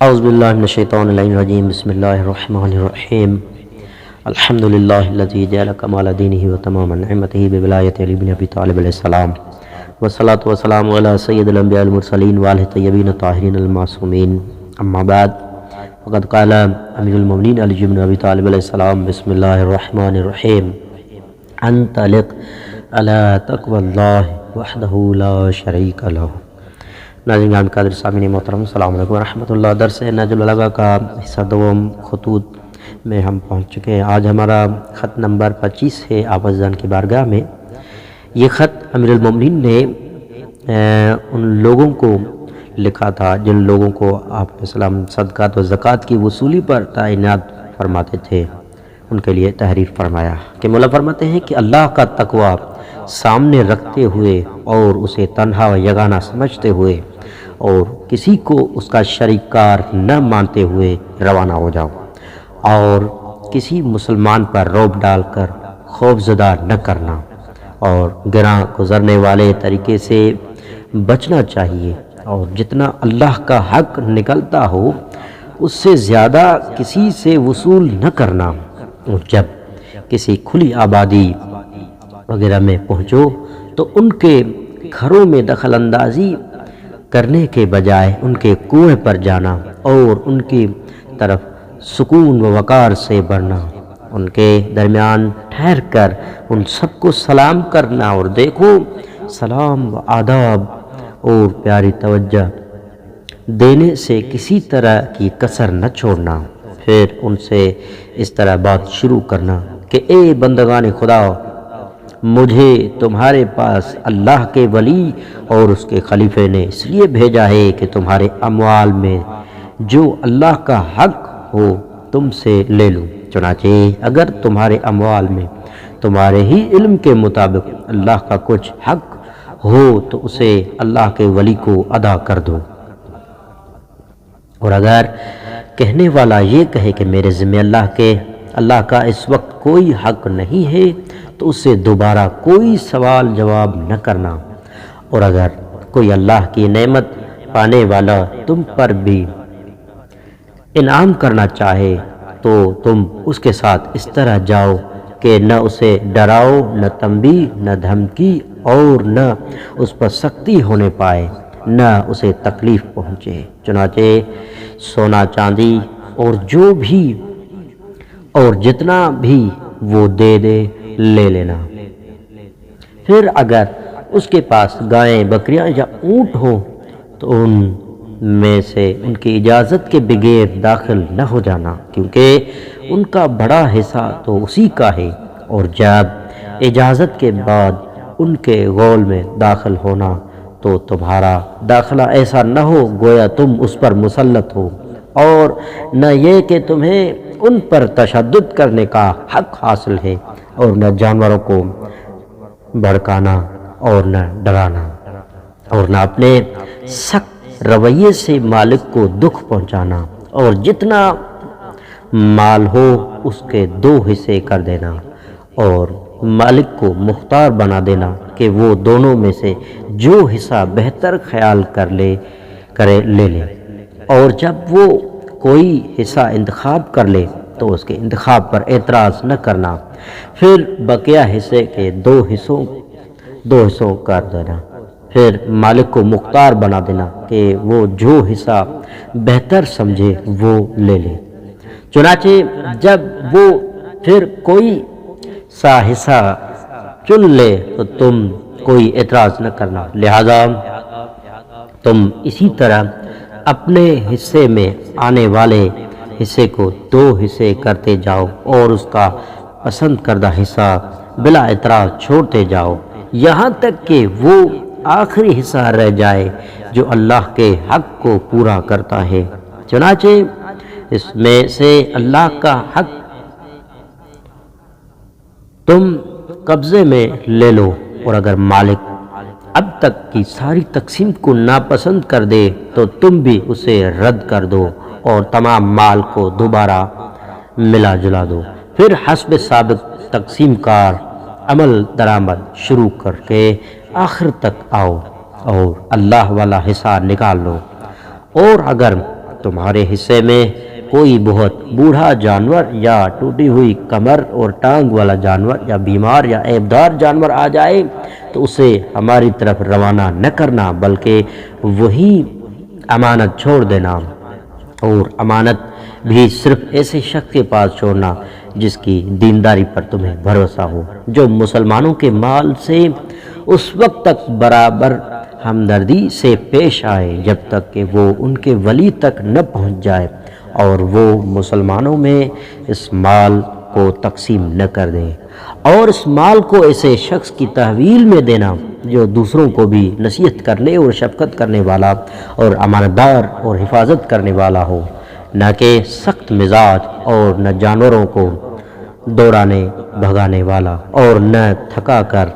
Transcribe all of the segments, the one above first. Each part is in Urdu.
اعوذ باللہ من الشیطان الرجیم بسم اللہ الرحمن الرحیم الحمد للہ الذی جعل کمال دینہ و تمام نعمتہ بولایت علی بن ابی طالب علیہ السلام والصلاة والسلام علی سید الانبیاء المرسلین وآلہ الطیبین الطاہرین المعصومین اما بعد وقد قال امیر المؤمنین علی بن ابی طالب علیہ السلام بسم اللہ الرحمن الرحیم انطلق علی تقوی اللہ وحدہ لا شریک لہ۔ ناظرین گرامی قادر سامعین محترم السلام علیکم ورحمۃ اللہ۔ درس نہج البلاغہ کا حصہ دوم خطوط میں ہم پہنچ چکے ہیں۔ آج ہمارا خط نمبر 25 ہے آپ عزیزان کی بارگاہ میں۔ یہ خط امیر المومنین نے ان لوگوں کو لکھا تھا جن لوگوں کو آپ علیہ السلام صدقات و زکوٰۃ کی وصولی پر تعینات فرماتے تھے، ان کے لیے تحریر فرمایا کہ مولا فرماتے ہیں کہ اللہ کا تقوی سامنے رکھتے ہوئے اور اسے تنہا و یگانہ سمجھتے ہوئے اور کسی کو اس کا شریک کار نہ مانتے ہوئے روانہ ہو جاؤ، اور کسی مسلمان پر رعب ڈال کر خوف زدہ نہ کرنا، اور گراں گزرنے والے طریقے سے بچنا چاہیے، اور جتنا اللہ کا حق نکلتا ہو اس سے زیادہ کسی سے وصول نہ کرنا، اور جب کسی کھلی آبادی وغیرہ میں پہنچو تو ان کے گھروں میں دخل اندازی کرنے کے بجائے ان کے کنویں پر جانا اور ان کی طرف سکون و وقار سے بڑھنا، ان کے درمیان ٹھہر کر ان سب کو سلام کرنا، اور دیکھو سلام و آداب اور پیاری توجہ دینے سے کسی طرح کی کسر نہ چھوڑنا۔ پھر ان سے اس طرح بات شروع کرنا کہ اے بندگان خدا، مجھے تمہارے پاس اللہ کے ولی اور اس کے خلیفے نے اس لیے بھیجا ہے کہ تمہارے اموال میں جو اللہ کا حق ہو تم سے لے لوں، چنانچہ اگر تمہارے اموال میں تمہارے ہی علم کے مطابق اللہ کا کچھ حق ہو تو اسے اللہ کے ولی کو ادا کر دو، اور اگر کہنے والا یہ کہے کہ میرے ذمہ اللہ کا اس وقت کوئی حق نہیں ہے تو اس سے دوبارہ کوئی سوال جواب نہ کرنا، اور اگر کوئی اللہ کی نعمت پانے والا تم پر بھی انعام کرنا چاہے تو تم اس کے ساتھ اس طرح جاؤ کہ نہ اسے ڈراؤ، نہ تنبیہ، نہ دھمکی، اور نہ اس پر سختی ہونے پائے، نہ اسے تکلیف پہنچے، چنانچہ سونا چاندی اور جو بھی اور جتنا بھی وہ دے دے لے لینا۔ پھر اگر اس کے پاس گائیں، بکریاں یا اونٹ ہوں تو ان میں سے ان کی اجازت کے بغیر داخل نہ ہو جانا، کیونکہ ان کا بڑا حصہ تو اسی کا ہے، اور جب اجازت کے بعد ان کے غول میں داخل ہونا تو تمہارا داخلہ ایسا نہ ہو گویا تم اس پر مسلط ہو، اور نہ یہ کہ تمہیں ان پر تشدد کرنے کا حق حاصل ہے، اور نہ جانوروں کو بھڑکانا اور نہ ڈرانا، اور نہ اپنے سخت رویے سے مالک کو دکھ پہنچانا، اور جتنا مال ہو اس کے 2 حصے کر دینا، اور مالک کو مختار بنا دینا کہ وہ دونوں میں سے جو حصہ بہتر خیال کرے لے لے، اور جب وہ کوئی حصہ انتخاب کر لے تو اس کے انتخاب پر اعتراض نہ کرنا، پھر بقیہ حصے کے 2 حصوں کر دینا، پھر مالک کو مختار بنا دینا کہ وہ جو حصہ بہتر سمجھے وہ لے لے، چنانچہ جب وہ پھر کوئی سا حصہ چن لے تو تم کوئی اعتراض نہ کرنا، لہذا تم اسی طرح اپنے حصے میں آنے والے حصے کو 2 حصے کرتے جاؤ اور اس کا پسند کردہ حصہ بلا اعتراض چھوڑتے جاؤ، یہاں تک کہ وہ آخری حصہ رہ جائے جو اللہ کے حق کو پورا کرتا ہے، چنانچہ اس میں سے اللہ کا حق تم قبضے میں لے لو، اور اگر مالک اب تک کی ساری تقسیم کو ناپسند کر دے تو تم بھی اسے رد کر دو اور تمام مال کو دوبارہ ملا جلا دو، پھر حسب سابق تقسیم کار عمل درآمد شروع کر کے آخر تک آؤ اور اللہ والا حصہ نکال لو، اور اگر تمہارے حصے میں کوئی بہت بوڑھا جانور یا ٹوٹی ہوئی کمر اور ٹانگ والا جانور یا بیمار یا عیبدار جانور آ جائے تو اسے ہماری طرف روانہ نہ کرنا، بلکہ وہی امانت چھوڑ دینا، اور امانت بھی صرف ایسے شخص کے پاس چھوڑنا جس کی دینداری پر تمہیں بھروسہ ہو، جو مسلمانوں کے مال سے اس وقت تک برابر ہمدردی سے پیش آئے جب تک کہ وہ ان کے ولی تک نہ پہنچ جائے، اور وہ مسلمانوں میں اس مال کو تقسیم نہ کر دے، اور اس مال کو ایسے شخص کی تحویل میں دینا جو دوسروں کو بھی نصیحت کرنے اور شفقت کرنے والا اور امانتدار اور حفاظت کرنے والا ہو، نہ کہ سخت مزاج، اور نہ جانوروں کو دوڑانے بھگانے والا، اور نہ تھکا کر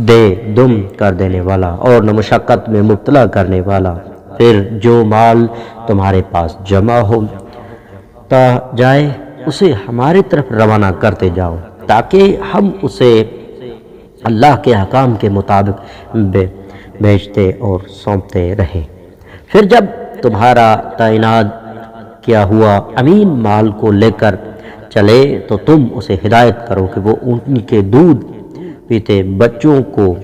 دے دم کر دینے والا، اور نہ مشقت میں مبتلا کرنے والا۔ پھر جو مال تمہارے پاس جمع ہوتا جائے اسے ہماری طرف روانہ کرتے جاؤ، تاکہ ہم اسے اللہ کے احکام کے مطابق بیچتے اور سونپتے رہیں۔ پھر جب تمہارا تعینات کیا ہوا امین مال کو لے کر چلے تو تم اسے ہدایت کرو کہ وہ ان کے دودھ پیتے بچوں کو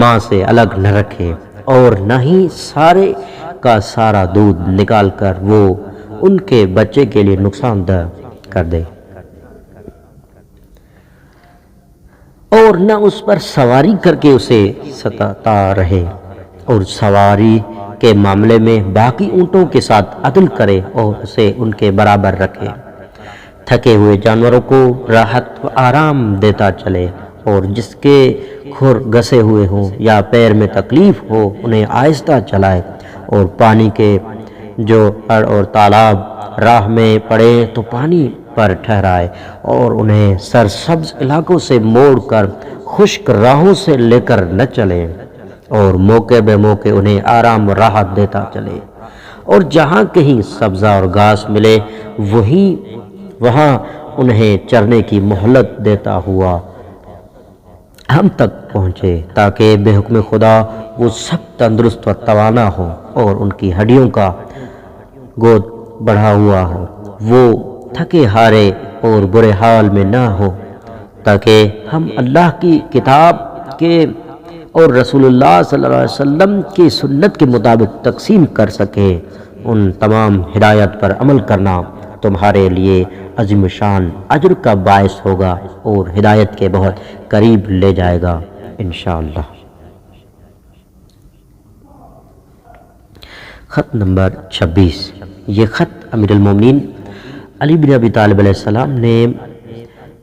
ماں سے الگ نہ رکھے، اور نہ ہی سارے کا سارا دودھ نکال کر وہ ان کے بچے کے لیے نقصان دہ کر دے، اور نہ اس پر سواری کر کے اسے ستاتا رہے، اور سواری کے معاملے میں باقی اونٹوں کے ساتھ عدل کرے اور اسے ان کے برابر رکھے۔ تھکے ہوئے جانوروں کو راحت و آرام دیتا چلے، اور جس کے کھر گسے ہوئے ہوں یا پیر میں تکلیف ہو انہیں آہستہ چلائے، اور پانی کے جو اڑ اور تالاب راہ میں پڑے تو پانی پر ٹھہرائے، اور انہیں سرسبز علاقوں سے موڑ کر خشک راہوں سے لے کر نہ چلے، اور موقع بے موقع انہیں آرام و راحت دیتا چلے، اور جہاں کہیں سبزہ اور گھاس ملے وہاں انہیں چرنے کی مہلت دیتا ہوا ہم تک پہنچے، تاکہ بے حکم خدا وہ سب تندرست اور توانا ہو، اور ان کی ہڈیوں کا گود بڑھا ہوا ہو، وہ تھکے ہارے اور برے حال میں نہ ہو، تاکہ ہم اللہ کی کتاب کے اور رسول اللہ صلی اللہ علیہ وسلم کی سنت کے مطابق تقسیم کر سکیں۔ ان تمام ہدایت پر عمل کرنا تمہارے لیے عظیم شان اجر کا باعث ہوگا اور ہدایت کے بہت قریب لے جائے گا انشاءاللہ۔ خط نمبر 26۔ یہ خط امیر المومنین علی بن ابی طالب علیہ السلام نے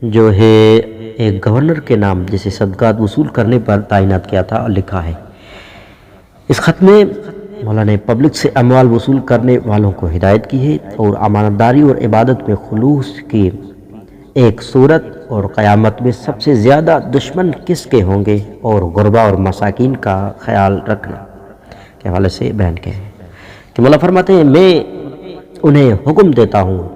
جو ہے ایک گورنر کے نام جسے صدقات وصول کرنے پر تعینات کیا تھا لکھا ہے۔ اس خط میں مولا نے پبلک سے اموال وصول کرنے والوں کو ہدایت کی ہے، اور امانتداری اور عبادت میں خلوص کی ایک صورت اور قیامت میں سب سے زیادہ دشمن کس کے ہوں گے، اور غربا اور مساکین کا خیال رکھنا کے حوالے سے بیان کیا ہے کہ مولا فرماتے ہیں میں انہیں حکم دیتا ہوں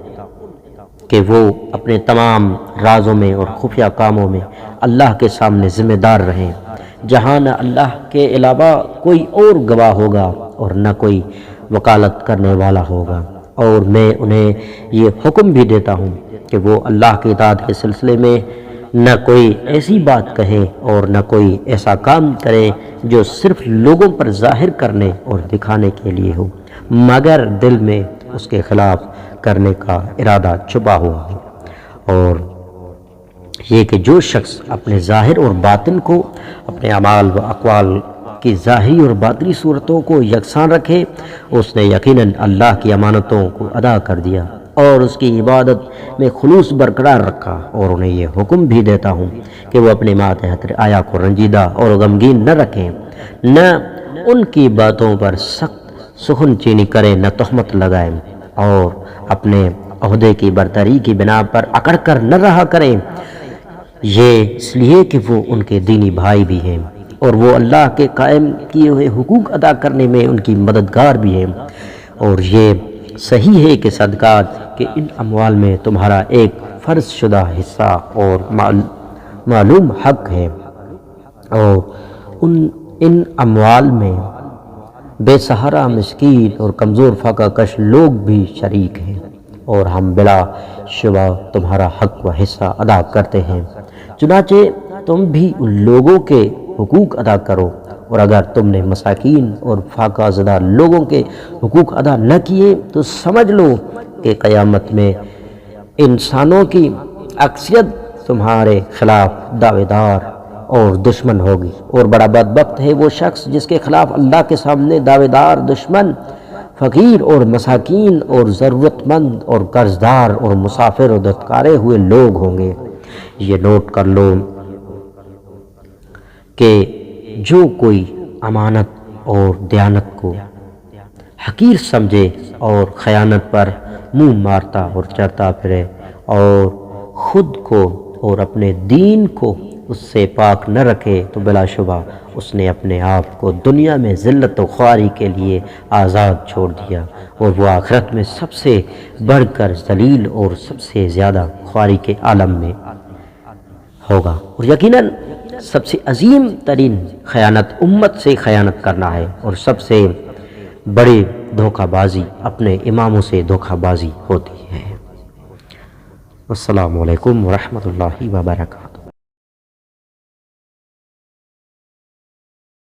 کہ وہ اپنے تمام رازوں میں اور خفیہ کاموں میں اللہ کے سامنے ذمہ دار رہیں، جہاں نہ اللہ کے علاوہ کوئی اور گواہ ہوگا اور نہ کوئی وکالت کرنے والا ہوگا، اور میں انہیں یہ حکم بھی دیتا ہوں کہ وہ اللہ کی اطاعت کے سلسلے میں نہ کوئی ایسی بات کہے اور نہ کوئی ایسا کام کرے جو صرف لوگوں پر ظاہر کرنے اور دکھانے کے لیے ہو، مگر دل میں اس کے خلاف کرنے کا ارادہ چھپا ہوا ہو، اور یہ کہ جو شخص اپنے ظاہر اور باطن کو، اپنے اعمال و اقوال کی ظاہری اور باطنی صورتوں کو یکساں رکھے، اس نے یقیناً اللہ کی امانتوں کو ادا کر دیا اور اس کی عبادت میں خلوص برقرار رکھا، اور انہیں یہ حکم بھی دیتا ہوں کہ وہ اپنے ماتحت آیا کو رنجیدہ اور غمگین نہ رکھیں، نہ ان کی باتوں پر سخت سخن چینی کریں، نہ تہمت لگائیں، اور اپنے عہدے کی برتری کی بنا پر اکڑ کر نہ رہا کریں، یہ اس لیے کہ وہ ان کے دینی بھائی بھی ہیں اور وہ اللہ کے قائم کیے ہوئے حقوق ادا کرنے میں ان کی مددگار بھی ہیں، اور یہ صحیح ہے کہ صدقات کے ان اموال میں تمہارا ایک فرض شدہ حصہ اور معلوم حق ہے، اور ان اموال میں بے سہارا مسکین اور کمزور فاقہ کش لوگ بھی شریک ہیں، اور ہم بلا شبہ تمہارا حق و حصہ ادا کرتے ہیں، چنانچہ تم بھی ان لوگوں کے حقوق ادا کرو، اور اگر تم نے مساکین اور فاقہ زدہ لوگوں کے حقوق ادا نہ کیے تو سمجھ لو کہ قیامت میں انسانوں کی اکثریت تمہارے خلاف دعوے دار اور دشمن ہوگی، اور بڑا بدبخت ہے وہ شخص جس کے خلاف اللہ کے سامنے دعوے دار، دشمن، فقیر اور مساکین اور ضرورت مند اور قرضدار اور مسافر اور دستکارے ہوئے لوگ ہوں گے۔ یہ نوٹ کر لو کہ جو کوئی امانت اور دیانت کو حقیر سمجھے اور خیانت پر منہ مارتا اور چڑھتا پھرے اور خود کو اور اپنے دین کو اس سے پاک نہ رکھے تو بلا شبہ اس نے اپنے آپ کو دنیا میں ذلت و خواری کے لیے آزاد چھوڑ دیا، اور وہ آخرت میں سب سے بڑھ کر ذلیل اور سب سے زیادہ خواری کے عالم میں ہوگا۔ اور یقیناً سب سے عظیم ترین خیانت امت سے خیانت کرنا ہے، اور سب سے بڑی دھوکہ بازی اپنے اماموں سے دھوکہ بازی ہوتی ہے۔ السلام علیکم ورحمۃ اللہ وبرکاتہ۔